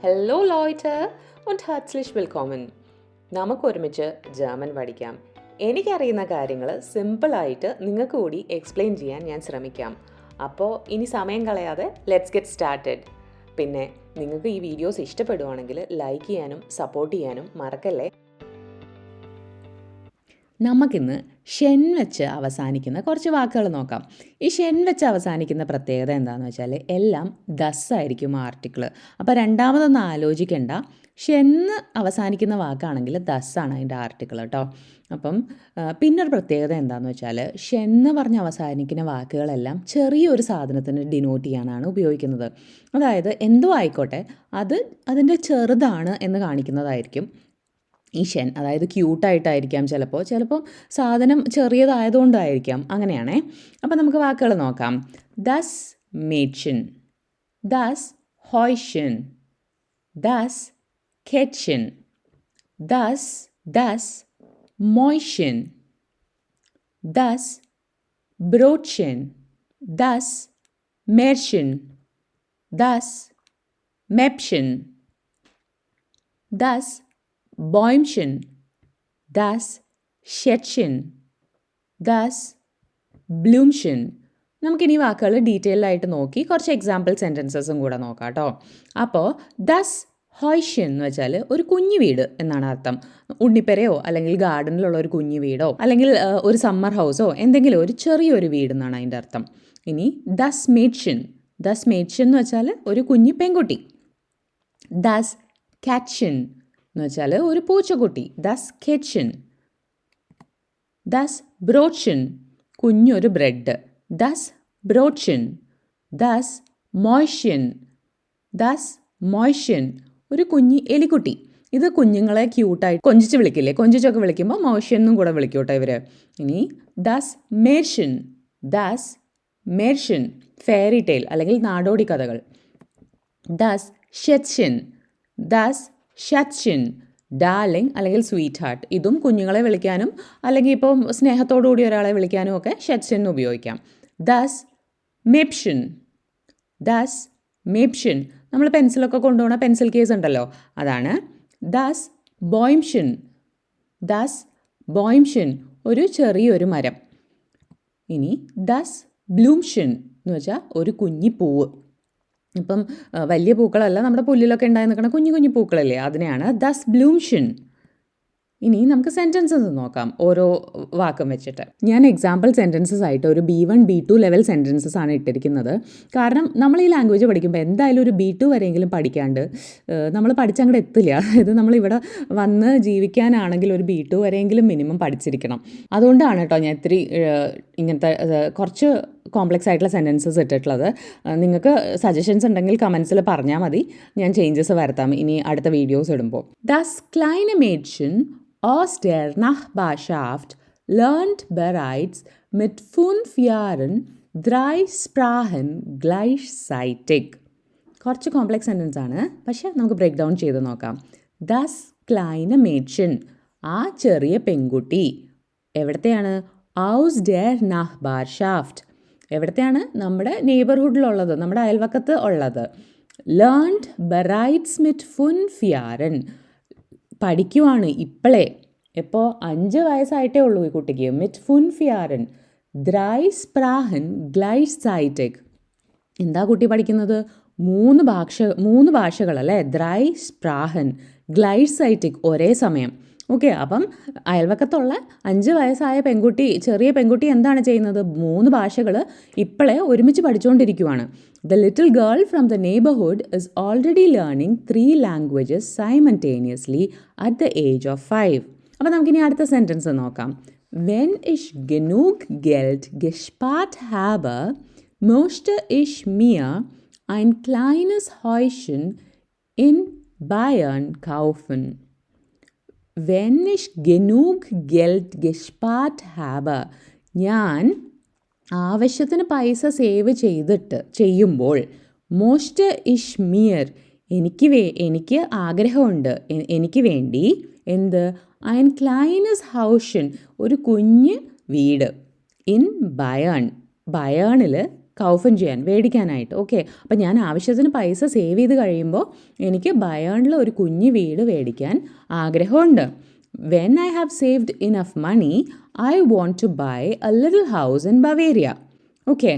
Hallo Leute und herzlich willkommen. നമുക്കൊരുമിച്ച് German പഠിക്കാം. എനിക്കറിയുന്ന കാര്യങ്ങൾ സിമ്പിളായിട്ട് നിങ്ങൾക്ക് കൂടി എക്സ്പ്ലെയിൻ ചെയ്യാൻ ഞാൻ ശ്രമിക്കാം. അപ്പോൾ ഇനി സമയം കളയാതെ ലെറ്റ്സ് ഗെറ്റ് സ്റ്റാർട്ടഡ്. പിന്നെ നിങ്ങൾക്ക് ഈ വീഡിയോസ് ഇഷ്ടപ്പെടുവാണെങ്കിൽ ലൈക്ക് ചെയ്യാനും സപ്പോർട്ട് ചെയ്യാനും മറക്കല്ലേ. നമുക്കിന്ന് ഷെൻ വെച്ച് അവസാനിക്കുന്ന കുറച്ച് വാക്കുകൾ നോക്കാം. ഈ ഷെൻ വെച്ച് അവസാനിക്കുന്ന പ്രത്യേകത എന്താണെന്ന് വെച്ചാൽ എല്ലാം ദസ് ആയിരിക്കും ആർട്ടിക്കിൾ. അപ്പോൾ രണ്ടാമതൊന്നും ആലോചിക്കേണ്ട, ഷെന്ന് അവസാനിക്കുന്ന വാക്കാണെങ്കിൽ ദസ്സാണ് അതിൻ്റെ ആർട്ടിക്കിൾ കേട്ടോ. അപ്പം പിന്നൊരു പ്രത്യേകത എന്താണെന്ന് വെച്ചാൽ ഷെന്ന് പറഞ്ഞ് അവസാനിക്കുന്ന വാക്കുകളെല്ലാം ചെറിയൊരു സാധനത്തിന് ഡിനോട്ട് ചെയ്യാനാണ് ഉപയോഗിക്കുന്നത്. അതായത് എന്തോ ആയിക്കോട്ടെ അത് അതിൻ്റെ ചെറുതാണ് എന്ന് കാണിക്കുന്നതായിരിക്കും ഈ ഷെൻ. അതായത് ക്യൂട്ടായിട്ടായിരിക്കാം, ചിലപ്പോൾ സാധനം ചെറിയതായതുകൊണ്ടായിരിക്കാം, അങ്ങനെയാണേ. അപ്പം നമുക്ക് വാക്കുകൾ നോക്കാം. ദസ് മേഡ്ഷൻ, ദസ് ഹോയ്ഷൻ, ദസ് കെറ്റ്ഷൻ, ദസ് മോയ്ഷൻ, ദസ് ബ്രോട്ട്ഷൻ, ദസ് മേർഷൻ, ദസ് മെപ്ഷൻ, ദസ് Bäumchen, das Schätzchen, das Blümchen. നമുക്കിനി വാക്കുകൾ ഡീറ്റെയിൽ ആയിട്ട് നോക്കി കുറച്ച് എക്സാമ്പിൾ സെൻറ്റൻസസും കൂടെ നോക്കാം കേട്ടോ. അപ്പോൾ ദസ് ഹോയ്ഷ്യൻ എന്ന് വെച്ചാൽ ഒരു കുഞ്ഞു വീട് എന്നാണ് അർത്ഥം. ഉണ്ണിപ്പെരയോ അല്ലെങ്കിൽ ഗാർഡനിലുള്ള ഒരു കുഞ്ഞു വീടോ അല്ലെങ്കിൽ ഒരു സമ്മർ ഹൗസോ എന്തെങ്കിലും ഒരു ചെറിയൊരു വീട് എന്നാണ് അതിൻ്റെ അർത്ഥം. ഇനി ദസ് മേഡ്ഷൻ എന്ന് വെച്ചാൽ ഒരു കുഞ്ഞു പെൺകുട്ടി. ദസ് കാറ്റ്ഷൻ എന്ന് വെച്ചാൽ ഒരു പൂച്ചക്കുട്ടി. ദസ് കെറ്റ്ഷൻ. ദസ് ബ്രോട്ട്ഷൻ കുഞ്ഞൊരു ബ്രെഡ്. ദസ് ബ്രോട്ട്ഷൻ. ദസ് മോയ്ഷ്യൻ ഒരു കുഞ്ഞി എലിക്കുട്ടി. ഇത് കുഞ്ഞുങ്ങളെ ക്യൂട്ടായിട്ട് കൊഞ്ചിച്ച് വിളിക്കില്ലേ, കൊഞ്ചിച്ചൊക്കെ വിളിക്കുമ്പോൾ മോയ്ഷ്യൻ എന്നും കൂടെ വിളിക്കൂട്ടോ ഇവർ. ഇനി ദസ് മേർഷൻ ഫെയറി ടെയിൽ അല്ലെങ്കിൽ നാടോടി കഥകൾ. ദസ് ഷച്ഛൻ ഡാർലിംഗ് അല്ലെങ്കിൽ സ്വീറ്റ് ഹാർട്ട്. ഇതും കുഞ്ഞുങ്ങളെ വിളിക്കാനും അല്ലെങ്കിൽ ഇപ്പം സ്നേഹത്തോടു കൂടി ഒരാളെ വിളിക്കാനും ഒക്കെ ഷച്ഛൻ എന്ന് ഉപയോഗിക്കാം. ദസ് മെപ്ഷൻ നമ്മൾ പെൻസിലൊക്കെ കൊണ്ടുപോകുന്ന പെൻസിൽ കേസ് ഉണ്ടല്ലോ, അതാണ്. ദസ് ബോയ്ംഷൻ ഒരു ചെറിയൊരു മരം. ഇനി ദസ് ബ്ലൂംഷൻ എന്ന് വെച്ചാൽ ഒരു കുഞ്ഞി പൂവ്. ഇപ്പം വലിയ പൂക്കളല്ല, നമ്മുടെ പുല്ലിലൊക്കെ ഉണ്ടായി നിൽക്കുന്ന കുഞ്ഞു കുഞ്ഞു പൂക്കളല്ലേ, അതിനെയാണ് ദസ് ബ്ലൂംഷൻ. ഇനി നമുക്ക് സെൻറ്റൻസസ് നോക്കാം ഓരോ വാക്കും വെച്ചിട്ട്. ഞാൻ എക്സാമ്പിൾ സെൻറ്റൻസസ് ആയിട്ട് ഒരു B1 B2 ലെവൽ സെൻറ്റൻസസ് ആണ് ഇട്ടിരിക്കുന്നത്. കാരണം നമ്മൾ ഈ ലാംഗ്വേജ് പഠിക്കുമ്പോൾ എന്തായാലും ഒരു B2 വരെയെങ്കിലും പഠിക്കാണ്ട് നമ്മൾ പഠിച്ചങ്ങോട്ട് എത്തില്ല. അതായത് നമ്മളിവിടെ വന്ന് ജീവിക്കാനാണെങ്കിൽ ഒരു B2 വരെയെങ്കിലും മിനിമം പഠിച്ചിരിക്കണം. അതുകൊണ്ടാണ് കേട്ടോ ഞാൻ ഇത്തിരി ഇങ്ങനത്തെ കുറച്ച് കോംപ്ലക്സ് ആയിട്ടുള്ള സെൻറ്റൻസസ് ഇട്ടിട്ടുള്ളത്. നിങ്ങൾക്ക് സജഷൻസ് ഉണ്ടെങ്കിൽ കമൻസിൽ പറഞ്ഞാൽ മതി, ഞാൻ ചേഞ്ചസ് വരുത്താം ഇനി അടുത്ത വീഡിയോസ് ഇടുമ്പോൾ. Das kleine Mädchen aus der Nachbarschaft lernt bereits mit 5 Jahren 3 Sprachen gleichzeitig. കുറച്ച് കോംപ്ലക്സ് സെൻറ്റൻസ് ആണ്, പക്ഷേ നമുക്ക് ബ്രേക്ക് ഡൗൺ ചെയ്ത് നോക്കാം. Das kleine Mädchen ആ ചെറിയ പെൺകുട്ടി എവിടത്തെയാണ്? aus der Nachbarschaft എവിടത്തെയാണ്? നമ്മുടെ നെയ്ബർഹുഡിലുള്ളത്, നമ്മുടെ അയൽവക്കത്ത് ഉള്ളത്. ലേൺഡ് ബെറൈറ്റ്സ് മിറ്റ് 5 Jahren പഠിക്കുവാണ് ഇപ്പോഴേ. എപ്പോൾ 5 വയസ്സായിട്ടേ ഉള്ളൂ ഈ കുട്ടിക്ക്. മിറ്റ് 5 Jahren 3 Sprachen gleichzeitig എന്താ കുട്ടി പഠിക്കുന്നത്? 3 ഭാഷകളല്ലേ. 3 Sprachen gleichzeitig ഒരേ സമയം. ഓക്കെ, അപ്പം അയൽവക്കത്തുള്ള 5 വയസ്സായ പെൺകുട്ടി, ചെറിയ പെൺകുട്ടി എന്താണ് ചെയ്യുന്നത്? 3 ഭാഷകൾ ഇപ്പോഴേ ഒരുമിച്ച് പഠിച്ചുകൊണ്ടിരിക്കുവാണ്. The little girl from the neighbourhood is already learning 3 languages simultaneously at the age of 5. അപ്പോൾ നമുക്കിനി അടുത്ത സെൻറ്റൻസ് നോക്കാം. Wenn ich genug Geld gespart habe, möchte ich mir ein kleines Häuschen in Bayern kaufen. Wenn ich genug Geld gespart habe, ഞാൻ ആവശ്യത്തിന് പൈസ save ചെയ്യുമ്പോൾ, most ഇഷ് mere എനിക്ക് ആഗ്രഹമുണ്ട്, എനിക്ക് വേണ്ടി എന്ത്? ein kleines Häuschen ഒരു കുഞ്ഞ് വീട്. ഇൻ ബയേണിൽ കൗഫൻ ചെയ്യാൻ, മേടിക്കാനായിട്ട്. ഓക്കെ, അപ്പം ഞാൻ ആവശ്യത്തിന് പൈസ സേവ് ചെയ്ത് കഴിയുമ്പോൾ എനിക്ക് ബയേണിൽ ഒരു കുഞ്ഞു വീട് മേടിക്കാൻ ആഗ്രഹമുണ്ട്. When I have saved enough money I want to buy a little house in Bavaria. Okay,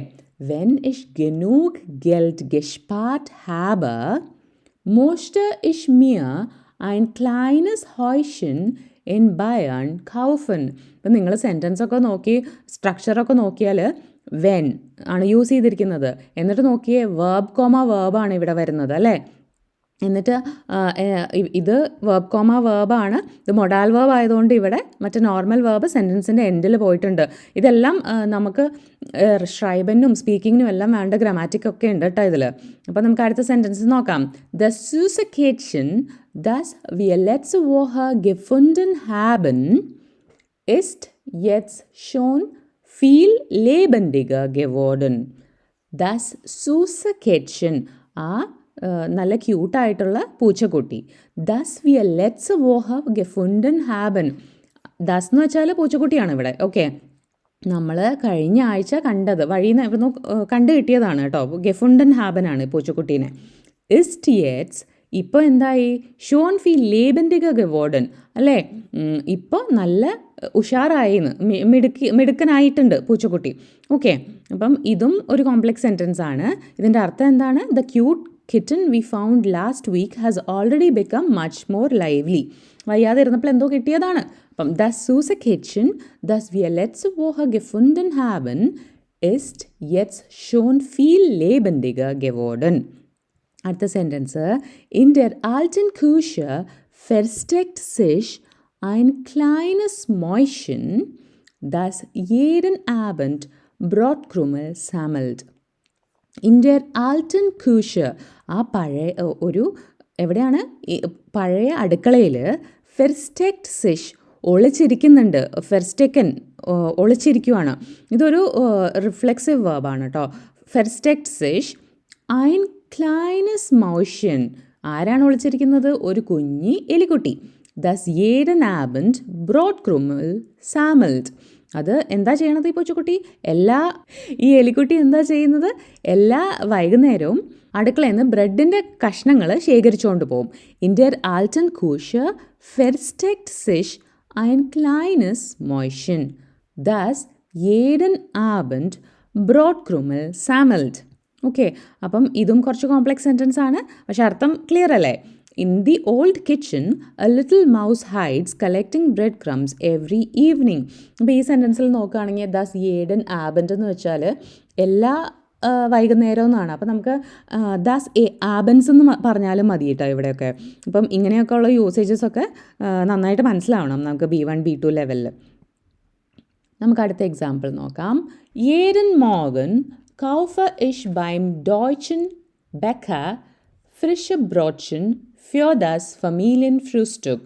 വെൻ ഇഷ് ഗനൂഗ് ഗെൽറ്റ് ഗെഷ്പാർട്ട് ഹാബർ മോസ്റ്റർ ഇഷ് മിയർ ein kleines Häuschen in Bayern kaufen. ഇപ്പം നിങ്ങൾ സെൻറ്റൻസൊക്കെ നോക്കി സ്ട്രക്ചറൊക്കെ നോക്കിയാൽ വെൻ ആണ് യൂസ് ചെയ്തിരിക്കുന്നത്. എന്നിട്ട് നോക്കിയേ വേർബ് കോമ വേർബാണ് ഇവിടെ വരുന്നത് അല്ലേ. എന്നിട്ട് ഇത് വേർബ് കോമ വേർബാണ്. ഇത് മൊഡാൽ വേർബ് ആയതുകൊണ്ട് ഇവിടെ മറ്റേ നോർമൽ വേർബ് സെൻറ്റൻസിൻ്റെ എൻഡിൽ പോയിട്ടുണ്ട്. ഇതെല്ലാം നമുക്ക് ഷ്രൈബനും സ്പീക്കിങ്ങിനും എല്ലാം വേണ്ട ഗ്രാമാറ്റിക്കൊക്കെ ഉണ്ട് കേട്ടോ ഇതിൽ. അപ്പോൾ നമുക്ക് അടുത്ത സെൻറ്റൻസ് നോക്കാം. ദ സൂസക്കേഷൻ das wir letzte Woche gefunden haben, ist jetzt schon viel lebendiger geworden. Das süße Kätzchen, നല്ല ക്യൂട്ടായിട്ടുള്ള പൂച്ചക്കുട്ടി. ദസ് വി ലെറ്റ്സ് വോഹ ഗെഫുണ്ടൻ ഹാബൻ. ദസ് എന്ന് വെച്ചാൽ പൂച്ചക്കുട്ടിയാണ് ഇവിടെ. ഓക്കെ, നമ്മൾ കഴിഞ്ഞ ആഴ്ച കണ്ടത് വഴിയിൽ നിന്ന് ഇവിടുന്ന് കണ്ടു കിട്ടിയതാണ് കേട്ടോ. ഗെഫുണ്ടൻ ഹാബനാണ് പൂച്ചക്കുട്ടീനെ. ഇസ്റ്റ് യെറ്റ്സ് ഇപ്പോൾ എന്തായി? ഷോൺ ഫി ലേബൻഡിക ഗവോർഡൻ അല്ലേ. ഇപ്പോൾ നല്ല ഉഷാറായിന്ന്, മിടുക്കനായിട്ടുണ്ട് പൂച്ചക്കുട്ടി. ഓക്കെ, അപ്പം ഇതും ഒരു കോംപ്ലെക്സ് സെൻറ്റൻസ് ആണ്. ഇതിൻ്റെ അർത്ഥം എന്താണ്? The cute kitten we found last week has already become much more lively. വയ്യാതെ ഇരുന്നപ്പോൾ എന്തോ കിട്ടിയതാണ്. അപ്പം ദ സൂസ കിച്ചൺ ദസ് വി ലെറ്റ്സ് വോഹ ഗെഫുണ്ടൻ ഹാബൻ ഇസ്റ്റ് യെറ്റ്സ് ഷോൺ ഫീൽ ലേബൻഡിക ഗവോർഡൻ. അടുത്ത സെൻറ്റൻസ്. ഇൻ ഡെർ ആൾട്ടൻ കൂഷ versteckt sich ein kleines Mäuschen, das jeden Abend Brotkrummel sammelt. In der alten Küche, ആ പഴയ ഒരു എവിടെയാണ് പഴയ അടുക്കളയിൽ versteckt sich ഒളിച്ചിരിക്കുന്നുണ്ട്. ഫെർസ്റ്റെക്കൻ ഒളിച്ചിരിക്കുവാണ്. ഇതൊരു റിഫ്ലെക്സീവ് വേർബാണ് കേട്ടോ. versteckt sich ein kleines Mäuschen. ആരാണ് ഒളിച്ചിരിക്കുന്നത്? ഒരു കുഞ്ഞി എലിക്കുട്ടി. ദസ് jeden Abend Brotkrummel sammelt. അത് എന്താ ചെയ്യണത് ഈ പൂച്ചക്കുട്ടി? ഈ എലിക്കുട്ടി എന്താ ചെയ്യുന്നത്? എല്ലാ വൈകുന്നേരവും അടുക്കളയിൽ നിന്ന് ബ്രെഡിൻ്റെ കഷ്ണങ്ങൾ ശേഖരിച്ചുകൊണ്ട് പോകും. ഇൻ ഡെർ ആൾട്ടൻ കൂഷ versteckt sich ein kleines Mäuschen, das jeden Abend Brotkrummel sammelt. Okay, അപ്പം ഇതും കുറച്ച് കോംപ്ലെക്സ് സെൻറ്റൻസ് ആണ്, പക്ഷെ അർത്ഥം ക്ലിയർ അല്ലേ? In the old kitchen A little mouse hides collecting bread crumbs every evening. അപ്പോൾ ഈ സെൻറ്റൻസിൽ നോക്കുകയാണെങ്കിൽ ദസ് ഏഡൻ ആബൻറ്റ് എന്ന് വെച്ചാൽ എല്ലാ വൈകുന്നേരം എന്നാണ്. അപ്പോൾ നമുക്ക് ദസ് ആബൻസ് എന്ന് പറഞ്ഞാലും മതി കേട്ടോ ഇവിടെയൊക്കെ. അപ്പം ഇങ്ങനെയൊക്കെ ഉള്ള യൂസേജസൊക്കെ നന്നായിട്ട് മനസ്സിലാവണം നമുക്ക് B1 B2 ലെവലിൽ. നമുക്ക് അടുത്ത എക്സാമ്പിൾ നോക്കാം. jeden Morgen kaufe ich beim deutschen Bäcker frische Brötchen für das Familienfrühstück.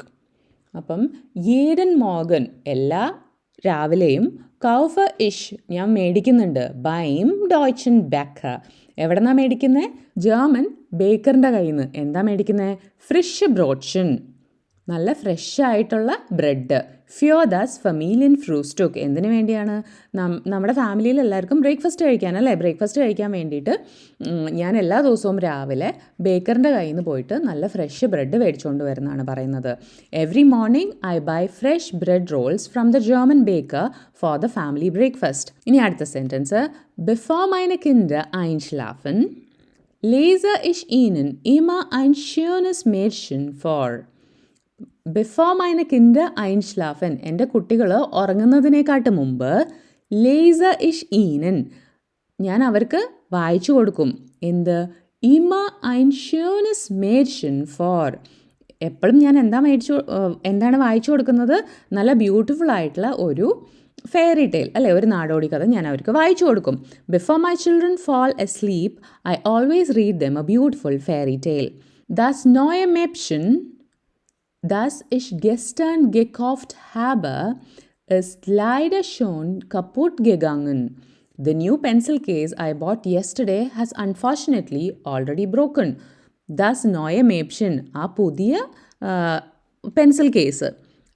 അപ്പം jeden Morgen എല്ലാ രാവിലെയും kaufe ich ഞാൻ മേടിക്കുന്നുണ്ട് beim deutschen Bäcker. എവിടെ നിന്നാണ് മേടിക്കുന്നത്? ജർമ്മൻ ബേക്കറിൻ്റെ കയ്യിൽ നിന്ന്. എന്താ മേടിക്കുന്നത്? ഫ്രിഷ് ബ്രോട്ട്ഷൻ, നല്ല ഫ്രഷ് ആയിട്ടുള്ള ബ്രെഡ്. ഫ്യോർ ദാസ് ഫമീലിയൻ ഫ്രൂസ്റ്റോക്ക്. എന്തിനു വേണ്ടിയാണ്? നമ്മുടെ ഫാമിലിയിൽ എല്ലാവർക്കും ബ്രേക്ക്ഫാസ്റ്റ് കഴിക്കാൻ അല്ലേ. ബ്രേക്ക്ഫാസ്റ്റ് കഴിക്കാൻ വേണ്ടിയിട്ട് ഞാൻ എല്ലാ ദിവസവും രാവിലെ ബേക്കറിൻ്റെ കയ്യിൽ നിന്ന് പോയിട്ട് നല്ല ഫ്രഷ് ബ്രെഡ് മേടിച്ചുകൊണ്ട് വരുന്നതാണ് പറയുന്നത്. Every morning I buy fresh bread rolls from the German baker for the family breakfast. ഇനി അടുത്ത സെൻറ്റൻസ്. ബിഫോർ മൈനെ കിൻഡർ einschlafen lese ich ihnen immer ein schönes Märchen vor. ബിഫോർ മൈനെ കിൻഡർ einschlafen, എൻ്റെ കുട്ടികൾ ഉറങ്ങുന്നതിനേക്കാട്ട് മുമ്പ് ലേസർ ഇഷ് ഈനൻ, ഞാൻ അവർക്ക് വായിച്ചു കൊടുക്കും. എന്ത്? ഇമ ein schönes Märchen vor. എപ്പോഴും ഞാൻ എന്താണ് വായിച്ചു കൊടുക്കുന്നത്? നല്ല ബ്യൂട്ടിഫുൾ ആയിട്ടുള്ള ഒരു ഫെയറി ടെയിൽ അല്ലേ, ഒരു നാടോടി കഥ ഞാൻ അവർക്ക് വായിച്ചു കൊടുക്കും. Before my children fall asleep I always read them a beautiful fairy tale. Das neue Mäppchen, das ich gestern gekauft habe, ist leider schon kaputt gegangen. The new pencil case I bought yesterday has unfortunately already broken. Das neue Mäppchen, ആ പുതിയ pencil case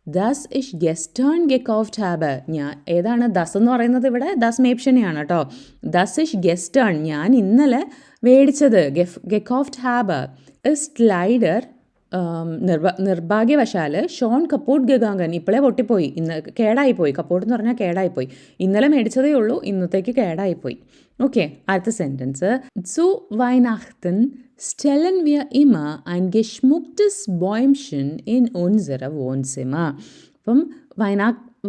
thus ഇഷ് ഗെസ്റ്റേൺ gekauft habe. ഏതാണ് thus എന്ന് പറയുന്നത് ഇവിടെ thus മേപ്ഷനെയാണ് കേട്ടോ. Thus ഇഷ് ഗെസ്റ്റേൺ ഞാൻ ഇന്നലെ മേടിച്ചത് gekauft habe ist leider നിർഭാഗ്യവശാൽ ഷോൺ കപ്പൂട്ട് ഗഗാങ്കൻ ഇപ്പോഴേ പൊട്ടിപ്പോയി, കേടായിപ്പോയി. കപ്പൂട്ട് എന്ന് പറഞ്ഞാൽ കേടായിപ്പോയി. ഇന്നലെ മേടിച്ചതേ ഉള്ളൂ, ഇന്നത്തേക്ക് കേടായിപ്പോയി. ഓക്കെ, അടുത്ത sentence. Zu Weihnachten stellen wir immer ein geschmücktes Bäumchen in unsere Wohnzimmer. അപ്പം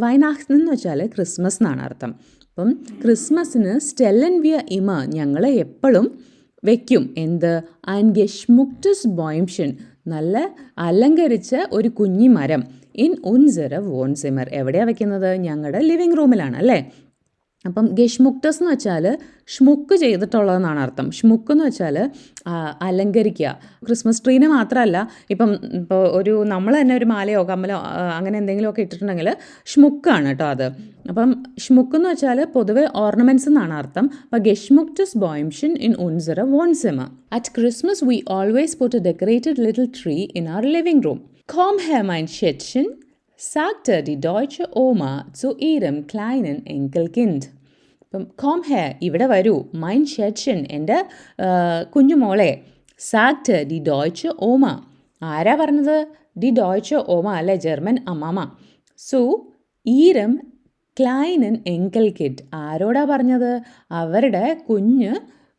വൈനാഹ്തൻ എന്ന് വെച്ചാൽ ക്രിസ്മസ് എന്നാണ് അർത്ഥം. അപ്പം ക്രിസ്മസിന് സ്റ്റെല്ലൻ വിയ ഇമ ഞങ്ങൾ എപ്പോഴും വെക്കും എന്ത് ein geschmücktes Bäumchen നല്ല അലങ്കരിച്ച ഒരു കുഞ്ഞി മരം ഇൻ ഉൻസറ വോൺസിമർ. എവിടെയാണ് വെക്കുന്നത്? ഞങ്ങളുടെ ലിവിങ് റൂമിലാണ് അല്ലേ. അപ്പം ഗെഷ്മുക്ടസ് എന്ന് വെച്ചാൽ ഷ്മുക്ക് ചെയ്തിട്ടുള്ളതെന്നാണ് അർത്ഥം. ഷ്മുക്ക് എന്ന് വെച്ചാൽ അലങ്കരിക്കുക. ക്രിസ്മസ് ട്രീനെ മാത്രമല്ല, ഇപ്പോൾ നമ്മൾ തന്നെ ഒരു മാലയോ കമ്മലോ അങ്ങനെ എന്തെങ്കിലുമൊക്കെ ഇട്ടിട്ടുണ്ടെങ്കിൽ ഷ്മുക്കാണ് കേട്ടോ അത്. അപ്പം ഷ്മുക്ക് എന്ന് വെച്ചാൽ പൊതുവെ ഓർണമെൻറ്റ്സ് എന്നാണ് അർത്ഥം. അപ്പോൾ ഗെഷ്മുക്ടസ് ബോയിംഷൻ ഇൻ ഉൻസറ വോൺസിമർ. At Christmas we always put a decorated little tree in our living room. കോം ഹെയർ മൈൻ ഷെറ്റ്ഷൻ sagte die deutsche Oma zu ihrem kleinen Enkelkind. അപ്പം കോം ഹെയർ ഇവിടെ വരൂ, മൈൻ ഷെറ്റ്ഷൻ എൻ്റെ കുഞ്ഞുമോളെ. സാഗ്റ്റ് ഡി ഡോയ്ച്ച് ഓമ ആരാ പറഞ്ഞത്? ഡി ഡോയ്ച്ച് ഓമ അല്ലെ, ജർമ്മൻ അമ്മാമ. സു ഈരം ക്ലൈനൻ എങ്കൽ കിഡ് ആരോടാ പറഞ്ഞത്? അവരുടെ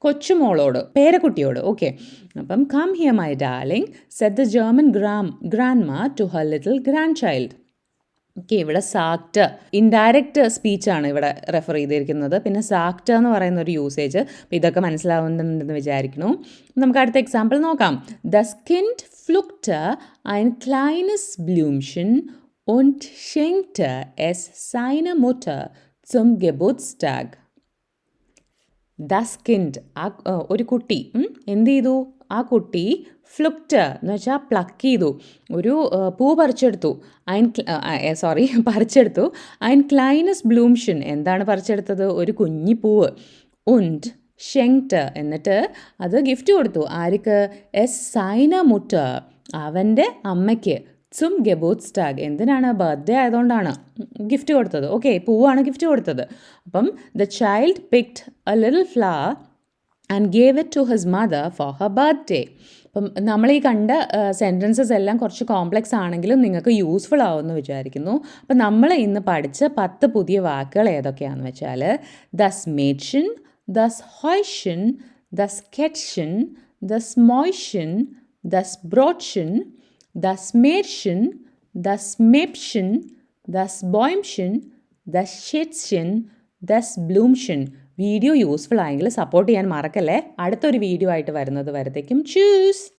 കൊച്ചുമോളോട്, പേരക്കുട്ടിയോട്. ഓക്കെ, അപ്പം come here my darling said the German grandma to her little grandchild. Okay, ഇവിടെ സാക്ട് ഇൻഡയറക്റ്റ് സ്പീച്ചാണ് ഇവിടെ റെഫർ ചെയ്തിരിക്കുന്നത്. പിന്നെ സാക്ട് എന്ന് പറയുന്ന ഒരു യൂസേജ്. അപ്പോൾ ഇതൊക്കെ മനസ്സിലാവുന്നുണ്ടെന്ന് വിചാരിക്കുന്നു. നമുക്ക് അടുത്ത എക്സാമ്പിൾ നോക്കാം. Das Kind pflückte ein kleines Blümchen und schenkte es seiner Mutter zum Geburtstag. Das Kind ഒരു കുട്ടി എന്ത് ചെയ്തു? ആ കുട്ടി ഫ്ലുക്റ്റ് എന്ന് വെച്ചാൽ പ്ലക്ക് ചെയ്തു, ഒരു പൂ പറിച്ചെടുത്തു. പറിച്ചെടുത്തു. ein kleines Blümchen എന്താണ് പറിച്ചെടുത്തത്? ഒരു കുഞ്ഞി പൂവ്. und schenkte എന്നിട്ട് അത് ഗിഫ്റ്റ് കൊടുത്തു. ആർക്ക്? es seiner Mutter അവൻ്റെ അമ്മയ്ക്ക്. zum Geburtstag എന്തിനാണ്? ബർത്ത്ഡേ ആയതുകൊണ്ടാണ് ഗിഫ്റ്റ് കൊടുത്തത്. ഓക്കെ, പൂവാണ് ഗിഫ്റ്റ് കൊടുത്തത്. അപ്പം the child picked a little flower and gave it to his mother for her birthday. അപ്പം നമ്മൾ ഈ കണ്ട സെൻറ്റൻസസ് എല്ലാം കുറച്ച് കോംപ്ലക്സ് ആണെങ്കിലും നിങ്ങൾക്ക് യൂസ്ഫുൾ ആവുമെന്ന് വിചാരിക്കുന്നു. അപ്പം നമ്മൾ ഇന്ന് പഠിച്ച 10 പുതിയ വാക്കുകൾ ഏതൊക്കെയാണെന്ന് വെച്ചാൽ das Mädchen, das Häuschen, das Kettchen, das Mäuschen, das Brotchen, das Mädchen, das Mäppchen, das Bäumchen, das Schätzchen, das Blümchen. Video useful ആയെങ്കിൽ സപ്പോർട്ട് ചെയ്യാൻ മറക്കല്ലേ. അടുത്തൊരു വീഡിയോ ആയിട്ട് വരുന്നത് വരത്തേക്കും ചൂസ്.